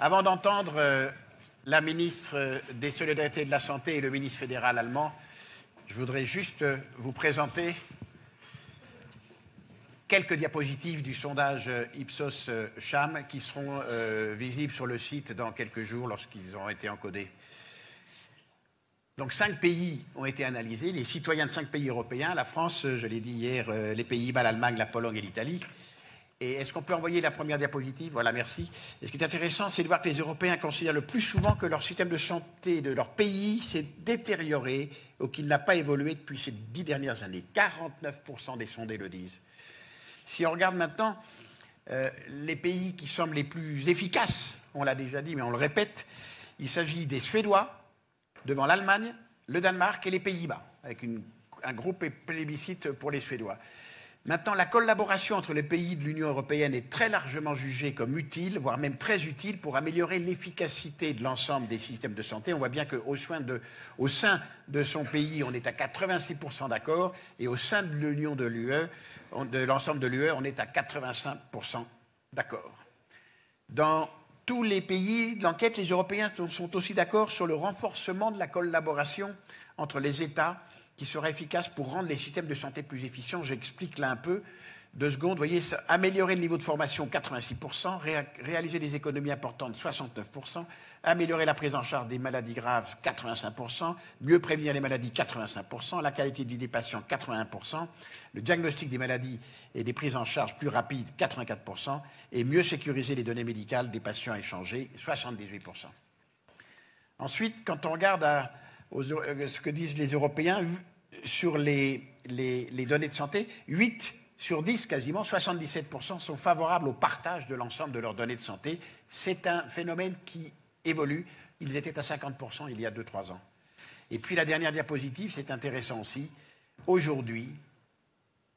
Avant d'entendre la ministre des Solidarités et de la Santé et le ministre fédéral allemand, je voudrais juste vous présenter quelques diapositives du sondage Ipsos-Cham qui seront visibles sur le site dans quelques jours lorsqu'ils auront été encodés. Donc 5 pays ont été analysés, les citoyens de 5 pays européens, la France, je l'ai dit hier, les Pays-Bas, l'Allemagne, la Pologne et l'Italie. Et est-ce qu'on peut envoyer la première diapositive? Voilà, merci. Et ce qui est intéressant, c'est de voir que les Européens considèrent le plus souvent que leur système de santé de leur pays s'est détérioré ou qu'il n'a pas évolué depuis ces 10 dernières années. 49% des sondés le disent. Si on regarde maintenant les pays qui semblent les plus efficaces, on l'a déjà dit, mais on le répète, il s'agit des Suédois, devant l'Allemagne, le Danemark et les Pays-Bas, avec un gros plébiscite pour les Suédois. Maintenant, la collaboration entre les pays de l'Union européenne est très largement jugée comme utile, voire même très utile pour améliorer l'efficacité de l'ensemble des systèmes de santé. On voit bien qu'au sein de son pays, on est à 86% d'accord, et au sein de l'Union de l'UE, de l'ensemble de l'UE, on est à 85% d'accord. Dans tous les pays de l'enquête, les Européens sont aussi d'accord sur le renforcement de la collaboration entre les États qui sera efficace pour rendre les systèmes de santé plus efficients. J'explique là un peu, 2 secondes. Vous voyez, améliorer le niveau de formation, 86%, réaliser des économies importantes, 69%, améliorer la prise en charge des maladies graves, 85%, mieux prévenir les maladies, 85%, la qualité de vie des patients, 81%, le diagnostic des maladies et des prises en charge plus rapides, 84%, et mieux sécuriser les données médicales des patients échangés, 78%. Ensuite, quand on regarde ce que disent les Européens sur les données de santé, 8 sur 10 quasiment, 77% sont favorables au partage de l'ensemble de leurs données de santé. C'est un phénomène qui évolue. Ils étaient à 50% il y a 2-3 ans. Et puis la dernière diapositive, c'est intéressant aussi. Aujourd'hui,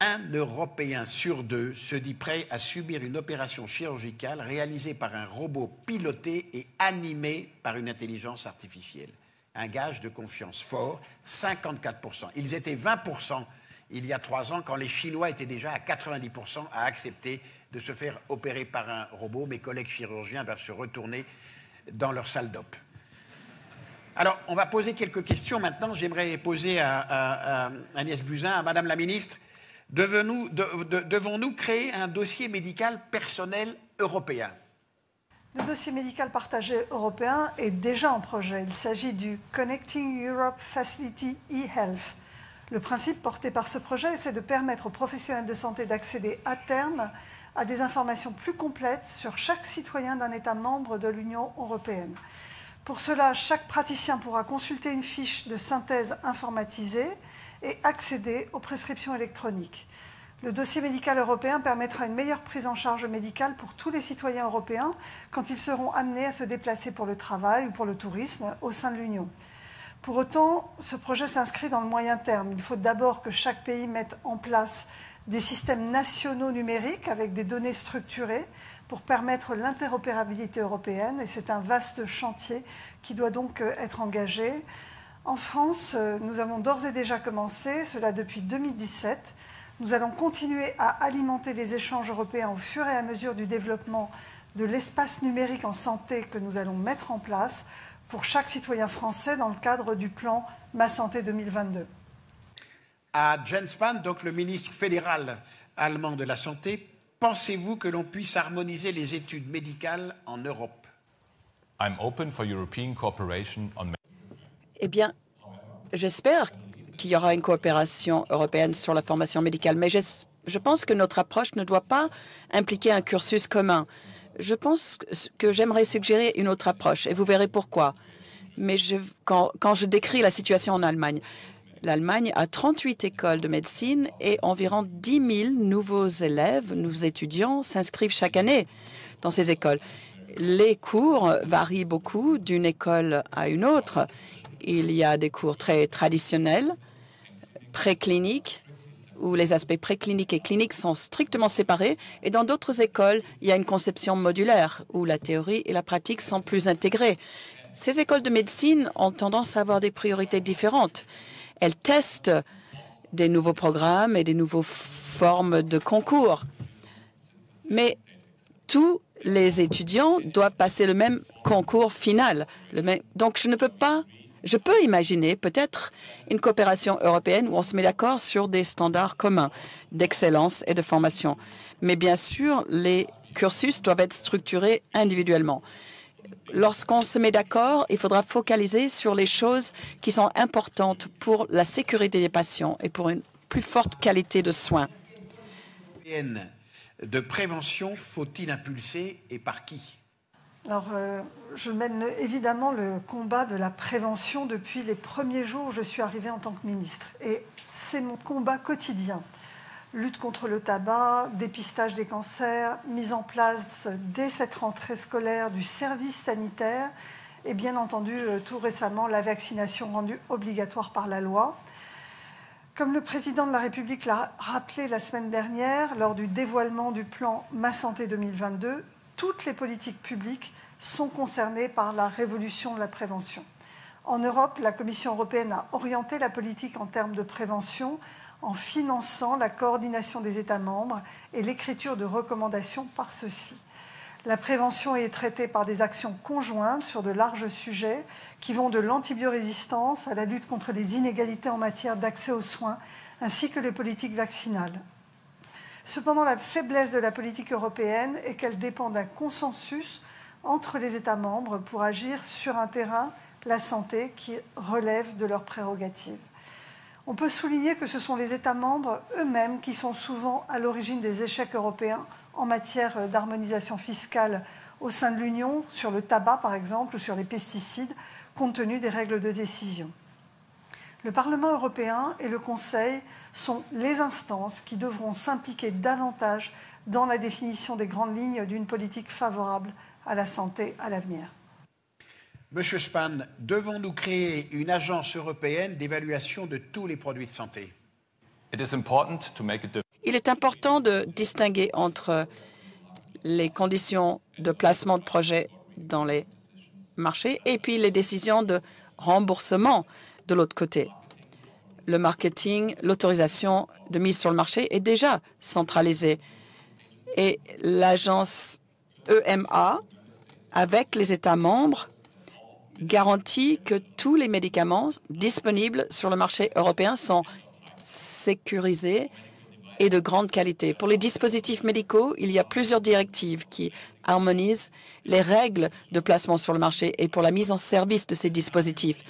1 Européen sur 2 se dit prêt à subir une opération chirurgicale réalisée par un robot piloté et animé par une intelligence artificielle. Un gage de confiance fort, 54%. Ils étaient 20% il y a 3 ans, quand les Chinois étaient déjà à 90% à accepter de se faire opérer par un robot. Mes collègues chirurgiens doivent se retourner dans leur salle d'op. Alors, on va poser quelques questions maintenant. J'aimerais poser à Agnès Buzyn, à Madame la Ministre, devons-nous créer un dossier médical personnel européen? Le dossier médical partagé européen est déjà en projet. Il s'agit du Connecting Europe Facility e-Health. Le principe porté par ce projet, c'est de permettre aux professionnels de santé d'accéder à terme à des informations plus complètes sur chaque citoyen d'un État membre de l'Union européenne. Pour cela, chaque praticien pourra consulter une fiche de synthèse informatisée et accéder aux prescriptions électroniques. Le dossier médical européen permettra une meilleure prise en charge médicale pour tous les citoyens européens quand ils seront amenés à se déplacer pour le travail ou pour le tourisme au sein de l'Union. Pour autant, ce projet s'inscrit dans le moyen terme. Il faut d'abord que chaque pays mette en place des systèmes nationaux numériques avec des données structurées pour permettre l'interopérabilité européenne, et c'est un vaste chantier qui doit donc être engagé. En France, nous avons d'ores et déjà commencé, cela depuis 2017. Nous allons continuer à alimenter les échanges européens au fur et à mesure du développement de l'espace numérique en santé que nous allons mettre en place pour chaque citoyen français dans le cadre du plan Ma Santé 2022. À Jens Spahn, donc le ministre fédéral allemand de la Santé, pensez-vous que l'on puisse harmoniser les études médicales en Europe? I'm open for European cooperation on... Eh bien, j'espère qu'il y aura une coopération européenne sur la formation médicale, mais je pense que notre approche ne doit pas impliquer un cursus commun. Je pense que j'aimerais suggérer une autre approche, et vous verrez pourquoi. Mais quand je décris la situation en Allemagne, l'Allemagne a 38 écoles de médecine et environ 10 000 nouveaux élèves, nouveaux étudiants s'inscrivent chaque année dans ces écoles. Les cours varient beaucoup d'une école à une autre. Il y a des cours très traditionnels, précliniques, où les aspects précliniques et cliniques sont strictement séparés. Et dans d'autres écoles, il y a une conception modulaire, où la théorie et la pratique sont plus intégrées. Ces écoles de médecine ont tendance à avoir des priorités différentes. Elles testent des nouveaux programmes et des nouvelles formes de concours. Mais tous les étudiants doivent passer le même concours final. Donc, je peux imaginer peut-être une coopération européenne où on se met d'accord sur des standards communs d'excellence et de formation. Mais bien sûr, les cursus doivent être structurés individuellement. Lorsqu'on se met d'accord, il faudra focaliser sur les choses qui sont importantes pour la sécurité des patients et pour une plus forte qualité de soins. De prévention faut-il impulser et par qui? Alors, je mène évidemment le combat de la prévention depuis les premiers jours où je suis arrivée en tant que ministre. Et c'est mon combat quotidien. Lutte contre le tabac, dépistage des cancers, mise en place dès cette rentrée scolaire du service sanitaire et bien entendu tout récemment la vaccination rendue obligatoire par la loi. Comme le président de la République l'a rappelé la semaine dernière lors du dévoilement du plan Ma Santé 2022, toutes les politiques publiques sont concernées par la révolution de la prévention. En Europe, la Commission européenne a orienté la politique en termes de prévention en finançant la coordination des États membres et l'écriture de recommandations par ceux-ci. La prévention est traitée par des actions conjointes sur de larges sujets qui vont de l'antibiorésistance à la lutte contre les inégalités en matière d'accès aux soins, ainsi que les politiques vaccinales. Cependant, la faiblesse de la politique européenne est qu'elle dépend d'un consensus entre les États membres pour agir sur un terrain, la santé, qui relève de leurs prérogatives. On peut souligner que ce sont les États membres eux-mêmes qui sont souvent à l'origine des échecs européens en matière d'harmonisation fiscale au sein de l'Union, sur le tabac par exemple, ou sur les pesticides, compte tenu des règles de décision. Le Parlement européen et le Conseil sont les instances qui devront s'impliquer davantage dans la définition des grandes lignes d'une politique favorable à la santé à l'avenir. Monsieur Spahn, devons-nous créer une agence européenne d'évaluation de tous les produits de santé? Il est important de distinguer entre les conditions de placement de projets dans les marchés et puis les décisions de remboursement de l'autre côté. Le marketing, l'autorisation de mise sur le marché est déjà centralisée. Et l'agence EMA, avec les États membres, garantit que tous les médicaments disponibles sur le marché européen sont sécurisés et de grande qualité. Pour les dispositifs médicaux, il y a plusieurs directives qui harmonisent les règles de placement sur le marché et pour la mise en service de ces dispositifs.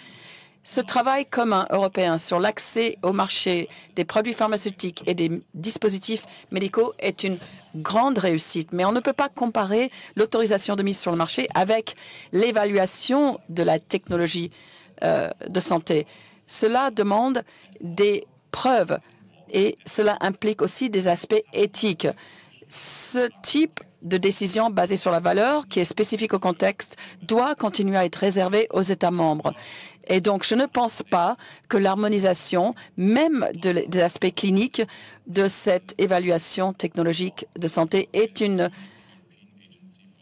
Ce travail commun européen sur l'accès au marché des produits pharmaceutiques et des dispositifs médicaux est une grande réussite, mais on ne peut pas comparer l'autorisation de mise sur le marché avec l'évaluation de la technologie de santé. Cela demande des preuves et cela implique aussi des aspects éthiques. Ce type de décision basée sur la valeur, qui est spécifique au contexte, doit continuer à être réservé aux États membres. Et donc, je ne pense pas que l'harmonisation, même des aspects cliniques de cette évaluation technologique de santé est une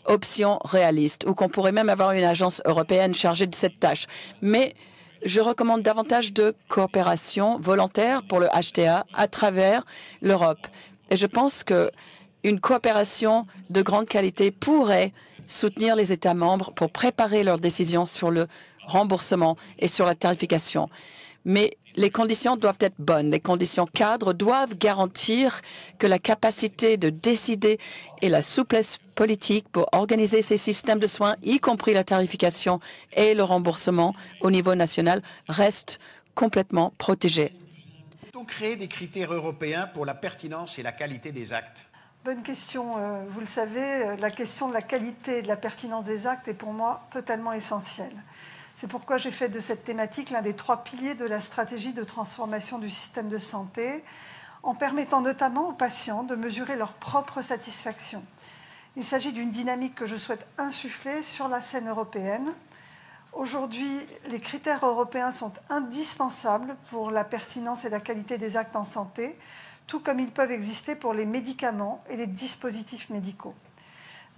option réaliste ou qu'on pourrait même avoir une agence européenne chargée de cette tâche. Mais je recommande davantage de coopération volontaire pour le HTA à travers l'Europe. Et je pense qu'une coopération de grande qualité pourrait soutenir les États membres pour préparer leurs décisions sur le remboursement et sur la tarification. Mais les conditions doivent être bonnes. Les conditions cadres doivent garantir que la capacité de décider et la souplesse politique pour organiser ces systèmes de soins, y compris la tarification et le remboursement au niveau national, restent complètement protégés. Peut-on créer des critères européens pour la pertinence et la qualité des actes? Bonne question. Vous le savez, la question de la qualité et de la pertinence des actes est pour moi totalement essentielle. C'est pourquoi j'ai fait de cette thématique l'un des 3 piliers de la stratégie de transformation du système de santé, en permettant notamment aux patients de mesurer leur propre satisfaction. Il s'agit d'une dynamique que je souhaite insuffler sur la scène européenne. Aujourd'hui, les critères européens sont indispensables pour la pertinence et la qualité des actes en santé, tout comme ils peuvent exister pour les médicaments et les dispositifs médicaux.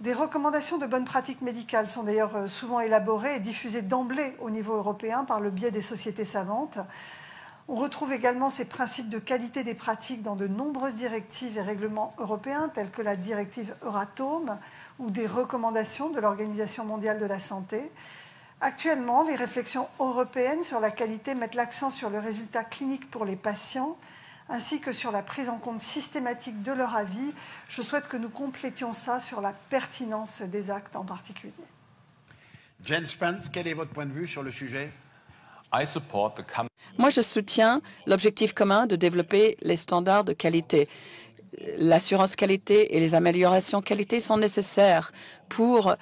Des recommandations de bonnes pratiques médicales sont d'ailleurs souvent élaborées et diffusées d'emblée au niveau européen par le biais des sociétés savantes. On retrouve également ces principes de qualité des pratiques dans de nombreuses directives et règlements européens, tels que la directive Euratom ou des recommandations de l'Organisation mondiale de la santé. Actuellement, les réflexions européennes sur la qualité mettent l'accent sur le résultat clinique pour les patients, ainsi que sur la prise en compte systématique de leur avis. Je souhaite que nous complétions ça sur la pertinence des actes en particulier. Jens Spence, quel est votre point de vue sur le sujet? Moi, je soutiens l'objectif commun de développer les standards de qualité. L'assurance qualité et les améliorations qualité sont nécessaires pour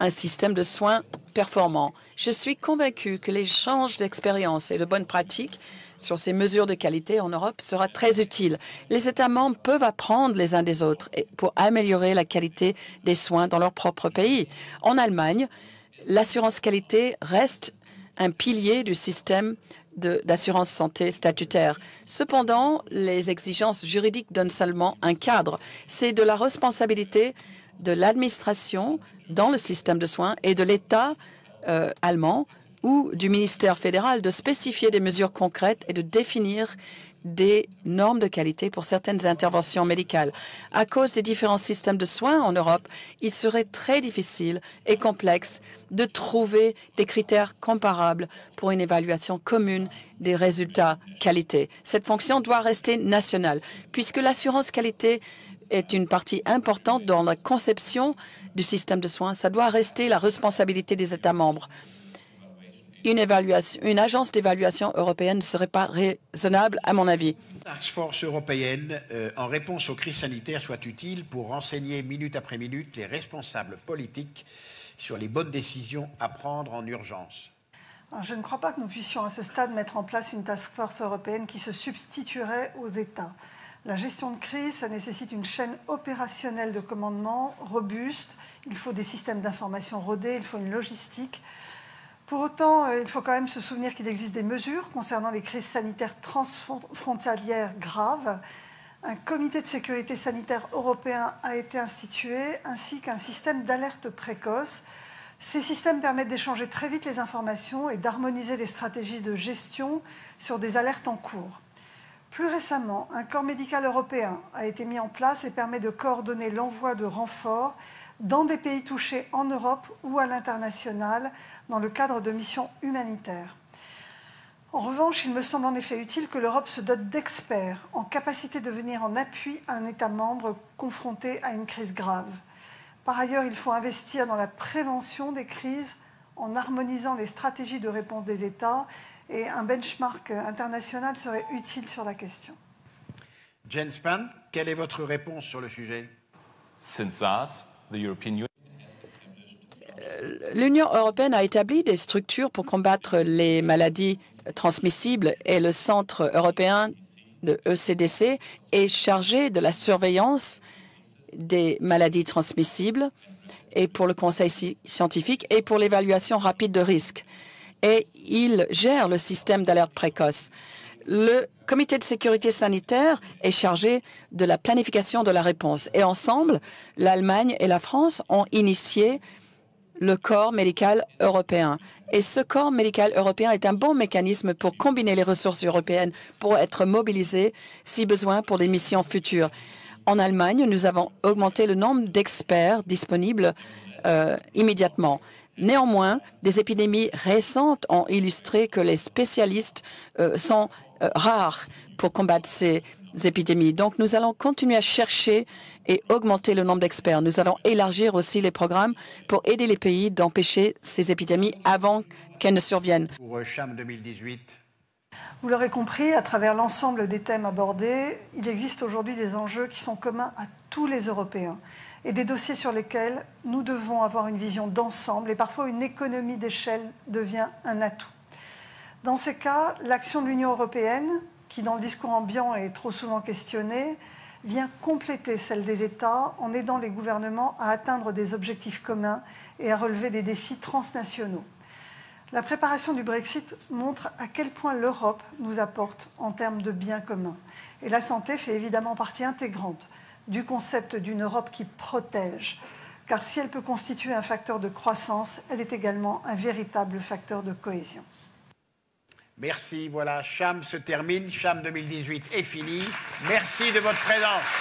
un système de soins performant. Je suis convaincue que l'échange d'expériences et de bonnes pratiques sur ces mesures de qualité en Europe sera très utile. Les États membres peuvent apprendre les uns des autres pour améliorer la qualité des soins dans leur propre pays. En Allemagne, l'assurance qualité reste un pilier du système d'assurance santé statutaire. Cependant, les exigences juridiques donnent seulement un cadre. C'est de la responsabilité de l'administration dans le système de soins et de l'État allemand ou du ministère fédéral de spécifier des mesures concrètes et de définir des normes de qualité pour certaines interventions médicales. À cause des différents systèmes de soins en Europe, il serait très difficile et complexe de trouver des critères comparables pour une évaluation commune des résultats qualité. Cette fonction doit rester nationale, puisque l'assurance qualité est une partie importante dans la conception du système de soins. Ça doit rester la responsabilité des États membres. Une agence d'évaluation européenne ne serait pas raisonnable, à mon avis. Task Force européenne, en réponse aux crises sanitaires, soit utile pour renseigner minute après minute les responsables politiques sur les bonnes décisions à prendre en urgence. Alors, je ne crois pas que nous puissions à ce stade mettre en place une Task Force européenne qui se substituerait aux États. La gestion de crise, ça nécessite une chaîne opérationnelle de commandement robuste. Il faut des systèmes d'information rodés, il faut une logistique. Pour autant, il faut quand même se souvenir qu'il existe des mesures concernant les crises sanitaires transfrontalières graves. Un comité de sécurité sanitaire européen a été institué, ainsi qu'un système d'alerte précoce. Ces systèmes permettent d'échanger très vite les informations et d'harmoniser les stratégies de gestion sur des alertes en cours. Plus récemment, un corps médical européen a été mis en place et permet de coordonner l'envoi de renforts dans des pays touchés en Europe ou à l'international dans le cadre de missions humanitaires. En revanche, il me semble en effet utile que l'Europe se dote d'experts en capacité de venir en appui à un État membre confronté à une crise grave. Par ailleurs, il faut investir dans la prévention des crises en harmonisant les stratégies de réponse des États et un benchmark international serait utile sur la question. Jens Spahn, quelle est votre réponse sur le sujet? Since SARS, the European Union L'Union européenne a établi des structures pour combattre les maladies transmissibles et le Centre européen de ECDC est chargé de la surveillance des maladies transmissibles et pour le conseil scientifique et pour l'évaluation rapide de risques. Et il gère le système d'alerte précoce. Le comité de sécurité sanitaire est chargé de la planification de la réponse. Et ensemble, l'Allemagne et la France ont initié le corps médical européen. Et ce corps médical européen est un bon mécanisme pour combiner les ressources européennes pour être mobilisées, si besoin, pour des missions futures. En Allemagne, nous avons augmenté le nombre d'experts disponibles immédiatement. Néanmoins, des épidémies récentes ont illustré que les spécialistes sont rares pour combattre ces épidémies. Donc, nous allons continuer à chercher et augmenter le nombre d'experts. Nous allons élargir aussi les programmes pour aider les pays d'empêcher ces épidémies avant qu'elles ne surviennent. Pour CHAM 2018. Vous l'aurez compris, à travers l'ensemble des thèmes abordés, il existe aujourd'hui des enjeux qui sont communs à tous les Européens et des dossiers sur lesquels nous devons avoir une vision d'ensemble et parfois une économie d'échelle devient un atout. Dans ces cas, l'action de l'Union européenne, qui dans le discours ambiant est trop souvent questionnée, vient compléter celle des États en aidant les gouvernements à atteindre des objectifs communs et à relever des défis transnationaux. La préparation du Brexit montre à quel point l'Europe nous apporte en termes de biens communs. Et la santé fait évidemment partie intégrante du concept d'une Europe qui protège. Car si elle peut constituer un facteur de croissance, elle est également un véritable facteur de cohésion. Merci, voilà, CHAM se termine, CHAM 2018 est fini. Merci de votre présence.